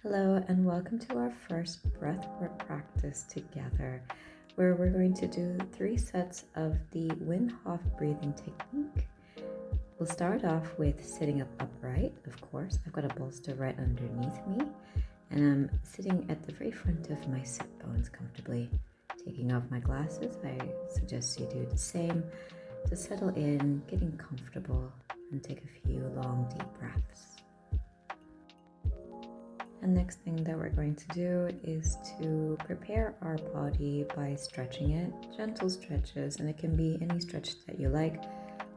Hello, and welcome to our first breathwork practice together, where we're going to do 3 sets of the Wim Hof breathing technique. We'll start off with sitting up upright, of course. I've got a bolster right underneath me, and I'm sitting at the very front of my sit bones comfortably. Taking off my glasses, I suggest you do the same to settle in, getting comfortable, and take a few long, deep breaths. And next thing that we're going to do is to prepare our body by stretching it, gentle stretches, and it can be any stretch that you like.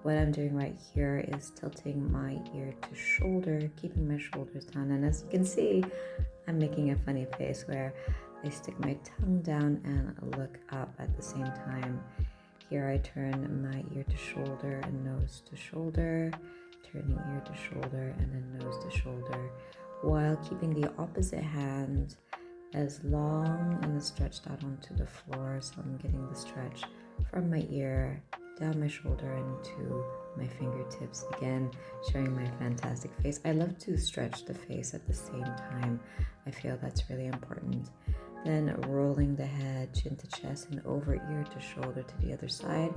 What I'm doing right here is tilting my ear to shoulder, keeping my shoulders down. And as you can see, I'm making a funny face where I stick my tongue down and look up at the same time. Here I turn my ear to shoulder and nose to shoulder, turning ear to shoulder and then nose to shoulder, while keeping the opposite hand as long and as stretched out onto the floor. So I'm getting the stretch from my ear, down my shoulder, and to my fingertips. Again, showing my fantastic face. I love to stretch the face at the same time. I feel that's really important. Then rolling the head, chin to chest, and over ear to shoulder to the other side.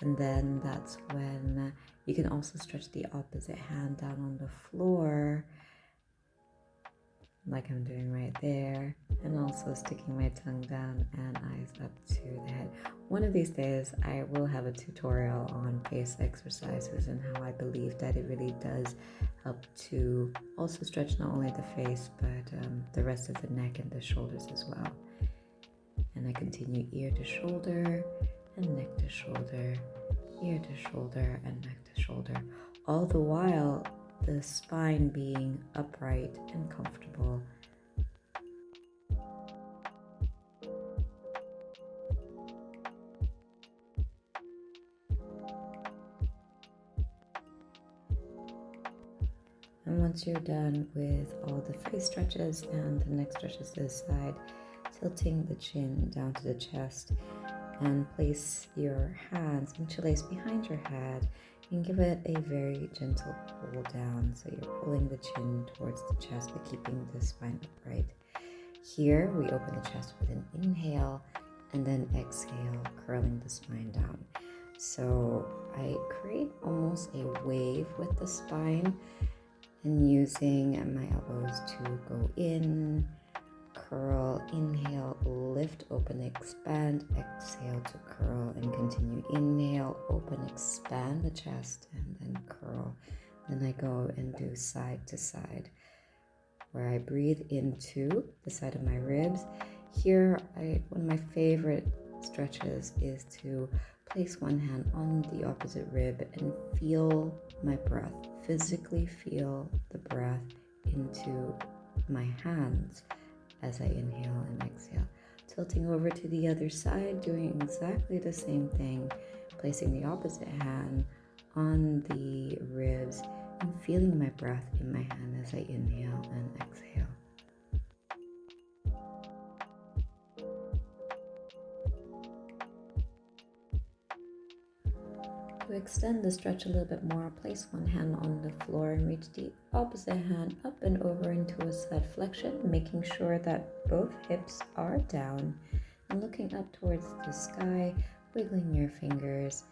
And then that's when you can also stretch the opposite hand down on the floor, like I'm doing right there, and also sticking my tongue down and eyes up to the head. One of these days I will have a tutorial on face exercises and how I believe that it really does help to also stretch not only the face but the rest of the neck and the shoulders as well. And I continue ear to shoulder and neck to shoulder, ear to shoulder and neck to shoulder, all the while the spine being upright and comfortable. And once you're done with all the face stretches and the neck stretches to the side, tilting the chin down to the chest, and place your hands interlaced behind your head and give it a very gentle pull down. So you're pulling the chin towards the chest but keeping the spine upright. Here we open the chest with an inhale and then exhale, curling the spine down. So I create almost a wave with the spine and using my elbows to go in, curl, inhale, lift, open, expand, exhale to curl and continue. Inhale, open, expand the chest and then curl. Then I go and do side to side, where I breathe into the side of my ribs. Here, one of my favorite stretches is to place one hand on the opposite rib and feel my breath, physically feel the breath into my hands as I inhale and exhale. Tilting over to the other side, doing exactly the same thing, placing the opposite hand on the ribs and feeling my breath in my hand as I inhale and exhale. To extend the stretch a little bit more, place one hand on the floor and reach the opposite hand up and over into a side flexion, making sure that both hips are down and looking up towards the sky, wiggling your fingers,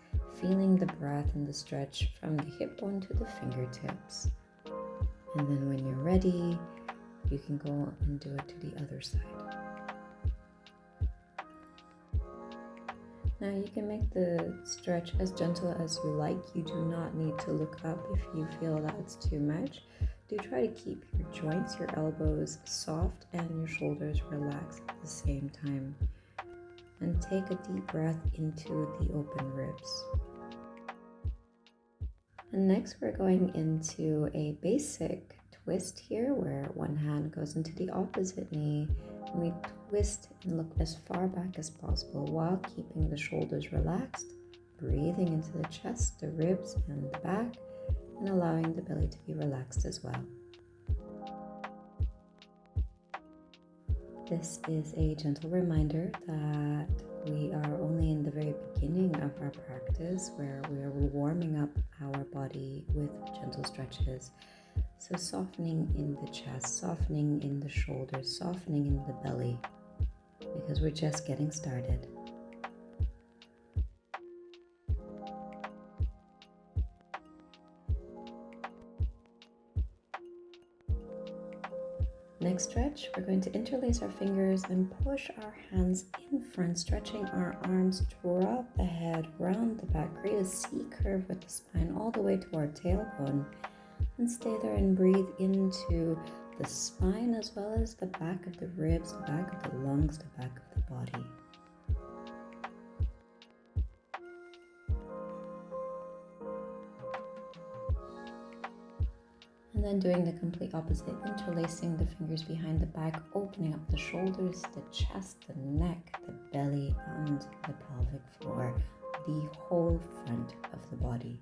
feeling the breath and the stretch from the hip bone to the fingertips. And then when you're ready, you can go and do it to the other side. Now you can make the stretch as gentle as you like. You do not need to look up if you feel that it's too much. Do try to keep your joints, your elbows soft and your shoulders relaxed at the same time. And take a deep breath into the open ribs. And next we're going into a basic twist here, where one hand goes into the opposite knee and we twist and look as far back as possible while keeping the shoulders relaxed, breathing into the chest, the ribs, and the back, and allowing the belly to be relaxed as well. This is a gentle reminder that we are only in the very beginning of our practice, where we are warming up our body with gentle stretches. So softening in the chest, softening in the shoulders, softening in the belly, because we're just getting started. Next stretch, we're going to interlace our fingers and push our hands in front, stretching our arms, drop the head, round the back, create a C curve with the spine all the way to our tailbone, and stay there and breathe into the spine as well as the back of the ribs, the back of the lungs, the back of the body. And then doing the complete opposite, interlacing the fingers behind the back, opening up the shoulders, the chest, the neck, the belly, and the pelvic floor, the whole front of the body.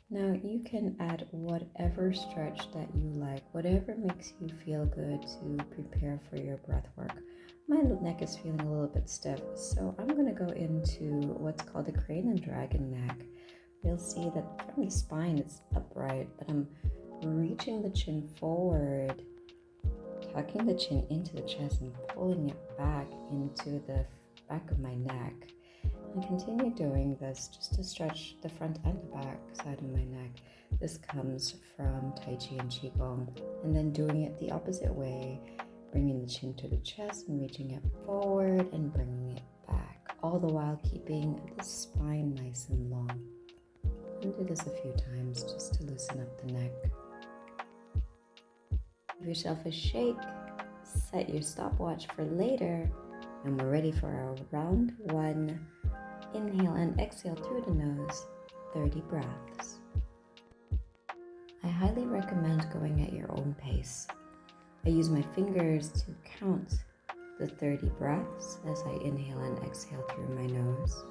Now you can add whatever stretch that you like, whatever makes you feel good to prepare for your breath work. My neck is feeling a little bit stiff, so I'm going to go into what's called the crane and dragon neck. You'll see that from the spine it's upright, but I'm reaching the chin forward, tucking the chin into the chest and pulling it back into the back of my neck. And continue doing this just to stretch the front and the back side of my neck. This comes from Tai Chi and Qigong. And then doing it the opposite way, bringing the chin to the chest and reaching it forward and bringing it back, all the while keeping the spine nice and long. And do this a few times just to loosen up the neck. Give yourself a shake, set your stopwatch for later, and we're ready for our round one. Inhale and exhale through the nose, 30 breaths. I highly recommend going at your own pace. I use my fingers to count the 30 breaths as I inhale and exhale through my nose.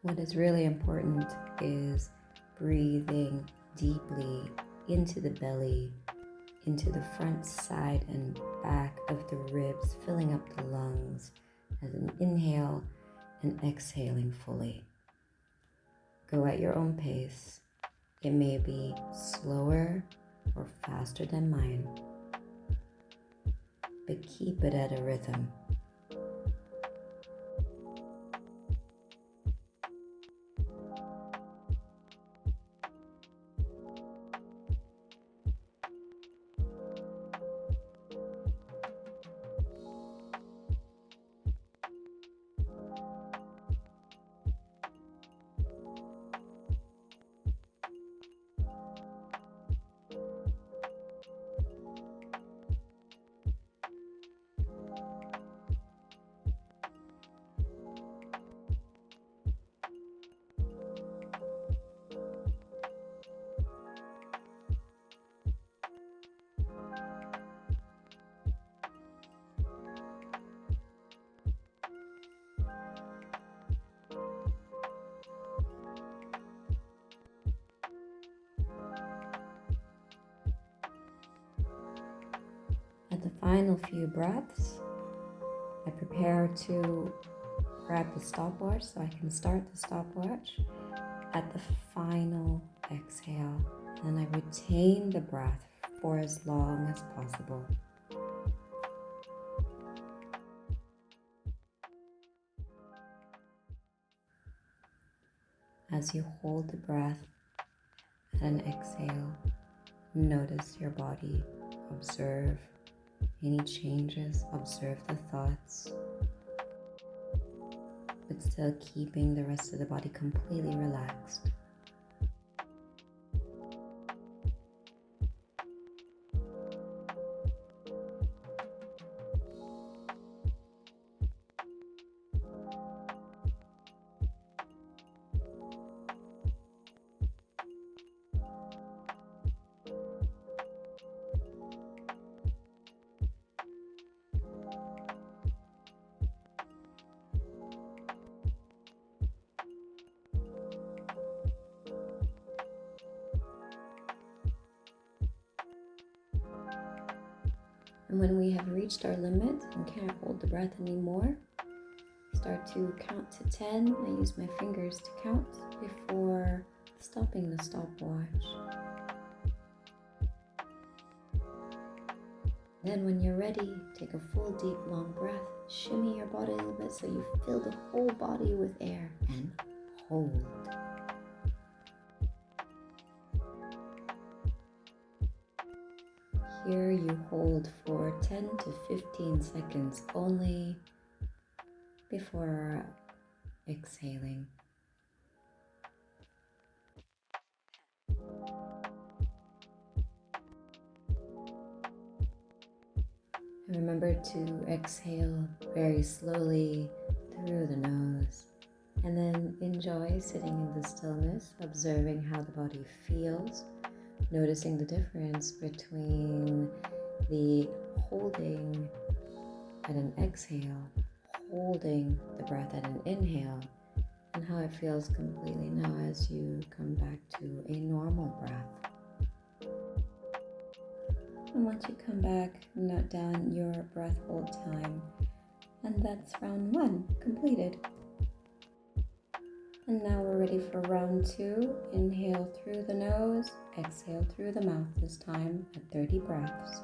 What is really important is breathing deeply into the belly, into the front, side, and back of the ribs, filling up the lungs as an inhale and exhaling fully. Go at your own pace. It may be slower or faster than mine, but keep it at a rhythm. At the final few breaths, I prepare to grab the stopwatch so I can start the stopwatch at the final exhale, and I retain the breath for as long as possible. As you hold the breath at an exhale, notice your body, observe any changes, observe the thoughts, but still keeping the rest of the body completely relaxed. And when we have reached our limit and can't hold the breath anymore, start to count to 10. I use my fingers to count before stopping the stopwatch. Then when you're ready, take a full deep long breath, shimmy your body a little bit so you fill the whole body with air, and hold. Here you hold for 10 to 15 seconds only before exhaling. And remember to exhale very slowly through the nose. And then enjoy sitting in the stillness, observing how the body feels, noticing the difference between the holding at an exhale, holding the breath at an inhale, and how it feels completely now as you come back to a normal breath. And once you come back, note down your breath hold time. And that's round 1 completed. And now we're ready for round 2. Inhale through the nose, exhale through the mouth, this time at 30 breaths.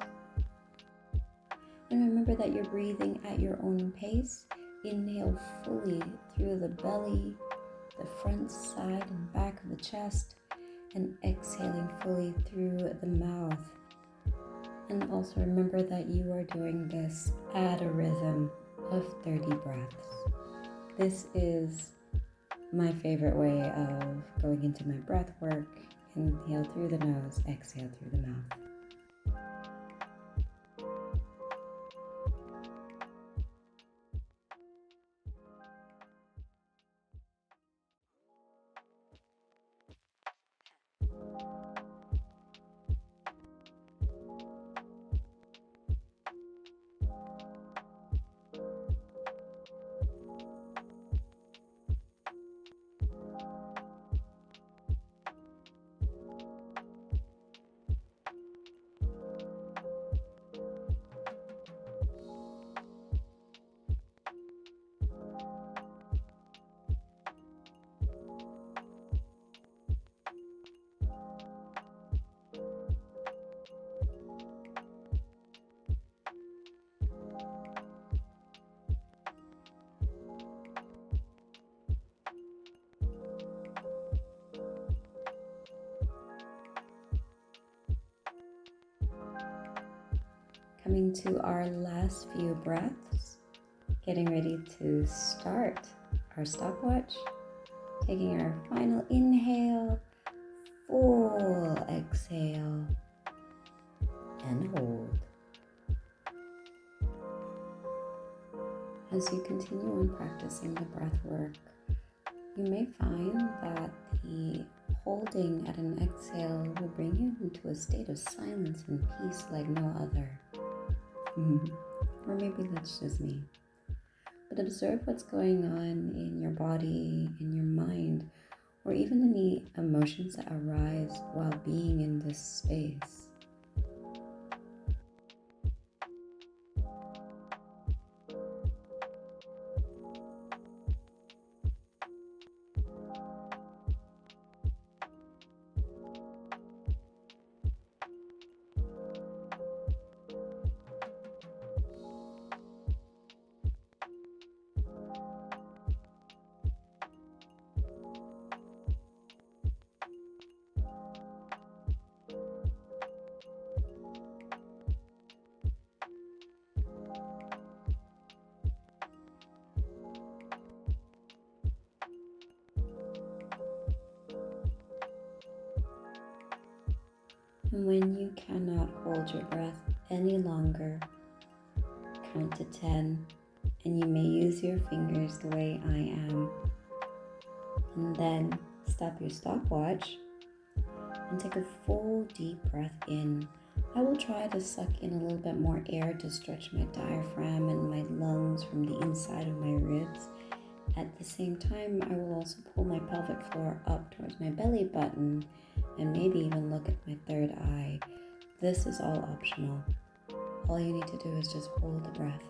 And remember that you're breathing at your own pace. Inhale fully through the belly, the front, side, and back of the chest, and exhaling fully through the mouth. And also remember that you are doing this at a rhythm of 30 breaths. This is my favorite way of going into my breath work. Inhale through the nose, exhale through the mouth. Coming to our last few breaths, getting ready to start our stopwatch, taking our final inhale, full exhale, and hold. As you continue on practicing the breath work, you may find that the holding at an exhale will bring you into a state of silence and peace like no other. Or maybe that's just me. But observe what's going on in your body, in your mind, or even any emotions that arise while being in this space. And when you cannot hold your breath any longer, count to 10, and you may use your fingers the way I am. And then stop your stopwatch and take a full deep breath in. I will try to suck in a little bit more air to stretch my diaphragm and my lungs from the inside of my ribs. At the same time, I will also pull my pelvic floor up towards my belly button and maybe even look at my third eye. This is all optional. All you need to do is just hold the breath.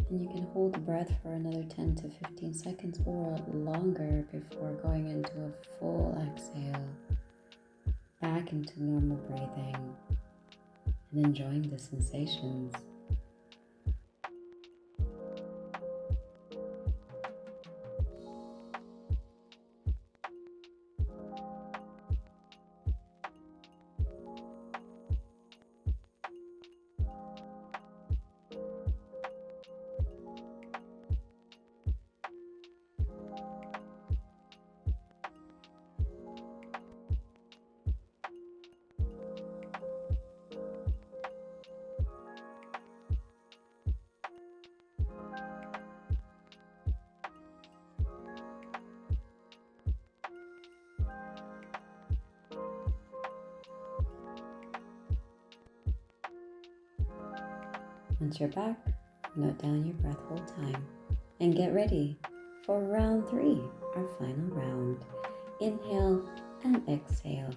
And you can hold the breath for another 10 to 15 seconds or longer before going into a full exhale, back into normal breathing and enjoying the sensations. Once you're back, note down your breath hold time and get ready for round 3, our final round. Inhale and exhale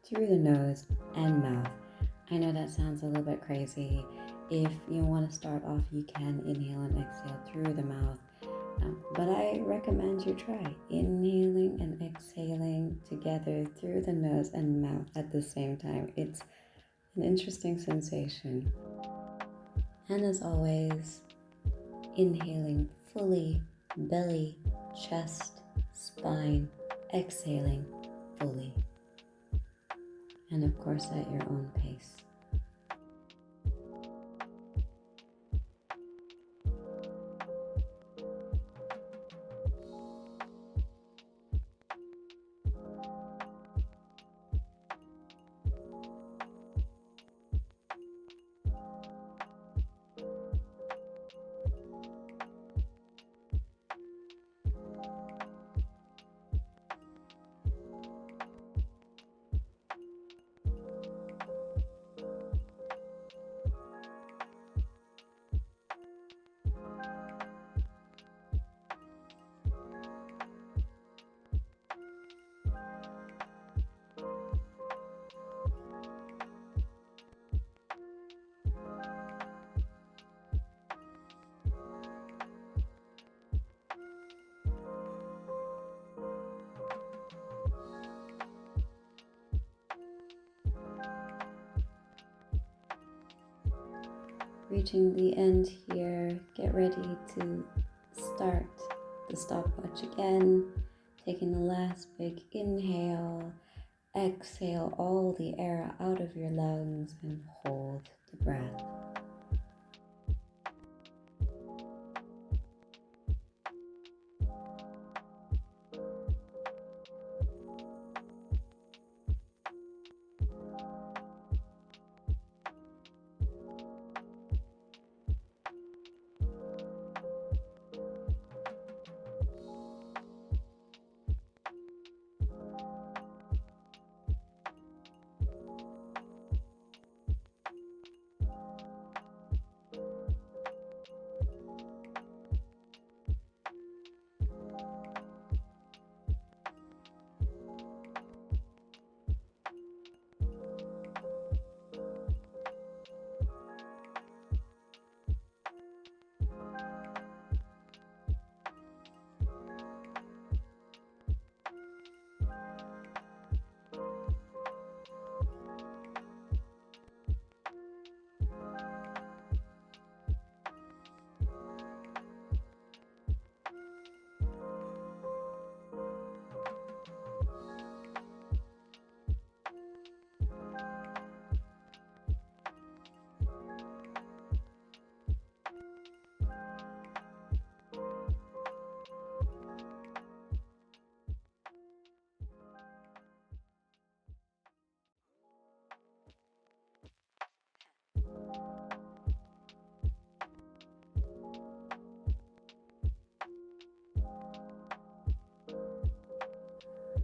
through the nose and mouth. I know that sounds a little bit crazy. If you want to start off, you can inhale and exhale through the mouth. But I recommend you try inhaling and exhaling together through the nose and mouth at the same time. It's an interesting sensation. And as always, inhaling fully, belly, chest, spine, exhaling fully. And of course at your own pace. Reaching the end here, get ready to start the stopwatch again, taking the last big inhale, exhale all the air out of your lungs and hold the breath.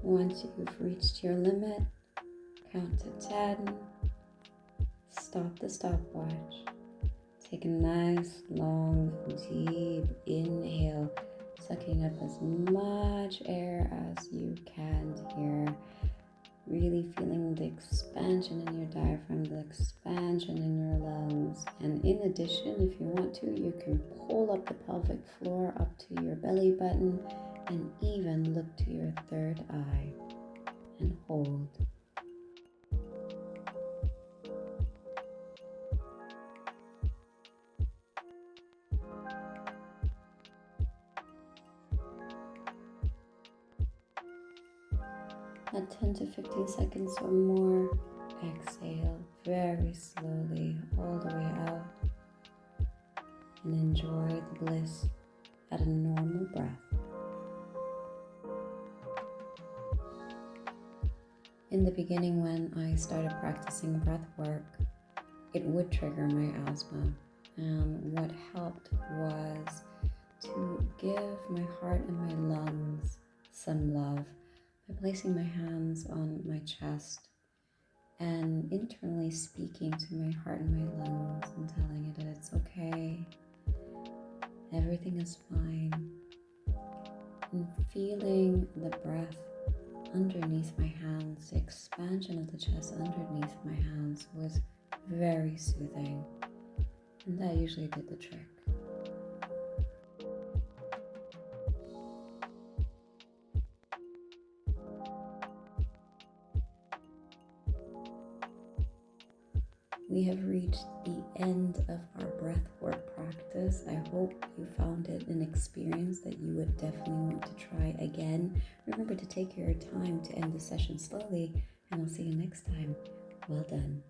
Once you've reached your limit, count to 10, stop the stopwatch, take a nice, long, deep inhale, sucking up as much air as you can here, really feeling the expansion in your diaphragm, the expansion in your lungs. arms. And in addition, if you want to, you can pull up the pelvic floor up to your belly button and even look to your third eye and hold. At 10 to 15 seconds or more, exhale very slowly all the way out and enjoy the bliss at a normal breath. In the beginning, when I started practicing breath work, it would trigger my asthma. And what helped was to give my heart and my lungs some love by placing my hands on my chest and internally speaking to my heart and my lungs and telling it that it's okay, everything is fine, and feeling the breath underneath my hands. The expansion of the chest underneath my hands was very soothing, and that usually did the trick. We have reached the end of our breathwork practice. I hope you found it an experience that you would definitely want to try again. Remember to take your time to end the session slowly, and I'll see you next time. Well done.